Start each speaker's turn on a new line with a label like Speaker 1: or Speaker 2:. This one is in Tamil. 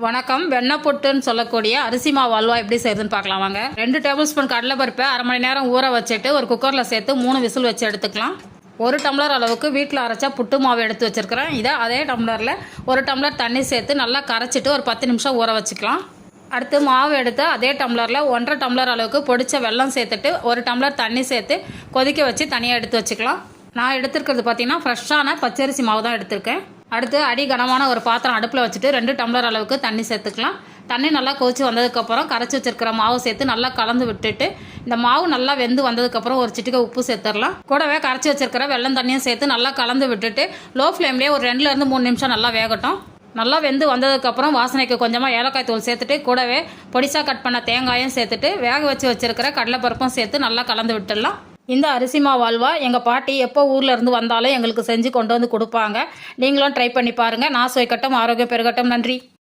Speaker 1: வணக்கம். வெண்ணெய் புட்டுன்னு சொல்லக்கூடிய அரிசி மாவு அல்வா எப்படி செய்யுதுன்னு பார்க்கலாம் வாங்க. 2 டேபிள் ஸ்பூன் கடலைப்பருப்பை அரை மணி நேரம் ஊற வச்சுட்டு ஒரு குக்கரில் சேர்த்து 3 விசில் வச்சு எடுத்துக்கலாம். 1 டம்ளர் அளவுக்கு வீட்டில் அரைச்சா புட்டு மாவு எடுத்து வச்சுருக்கிறேன். இதை அதே டம்ளரில் 1 டம்ளர் தண்ணி சேர்த்து நல்லா கரைச்சிட்டு ஒரு 10 நிமிஷம் ஊற வச்சுக்கலாம். அடுத்து மாவு எடுத்து அதே டம்ளரில் 1.5 டம்ளர் அளவுக்கு பொடிச்ச வெல்லம் சேர்த்துட்டு 1 டம்ளர் தண்ணி சேர்த்து கொதிக்க வச்சு தனியாக எடுத்து வச்சுக்கலாம். நான் எடுத்துருக்கிறது பார்த்தீங்கன்னா ஃப்ரெஷ்ஷான பச்சரிசி மாவு தான் எடுத்திருக்கேன். அடுத்து அடி கனமான ஒரு பாத்திரம் அடுப்பில் வச்சுட்டு 2 டம்ளர் அளவுக்கு தண்ணி சேர்த்துக்கலாம். தண்ணி நல்லா கொதிச்சு வந்ததுக்கப்புறம் கரைச்சி வச்சிருக்கிற மாவு சேர்த்து நல்லா கலந்து விட்டுட்டு இந்த மாவு நல்லா வெந்து வந்ததுக்கப்புறம் ஒரு சிட்டிகை உப்பு சேர்த்துடலாம். கூடவே கரைச்சி வச்சிருக்கிற வெல்லம் தண்ணியும் சேர்த்து நல்லா கலந்து விட்டுட்டு லோ ஃப்ளேம்லேயே ஒரு 2லேருந்து 3 நிமிஷம் நல்லா வேகட்டும். நல்லா வெந்து வந்ததுக்கப்புறம் வாசனைக்கு கொஞ்சமாக ஏலக்காய் தூள் சேர்த்துட்டு கூடவே பொடிசாக கட் பண்ண தேங்காயும் சேர்த்துட்டு வேக வச்சு வச்சிருக்கிற கடலைப்பருப்பும் சேர்த்து நல்லா கலந்து விட்டுடலாம். இந்த அரிசி மாவு அல்வா எங்கள் பாட்டி எப்போ ஊரில் இருந்து வந்தாலும் எங்களுக்கு செஞ்சு கொண்டு வந்து கொடுப்பாங்க. நீங்களும் ட்ரை பண்ணி பாருங்கள். நான் சுவைக்கட்டும், ஆரோக்கியம் பெருகட்டும். நன்றி.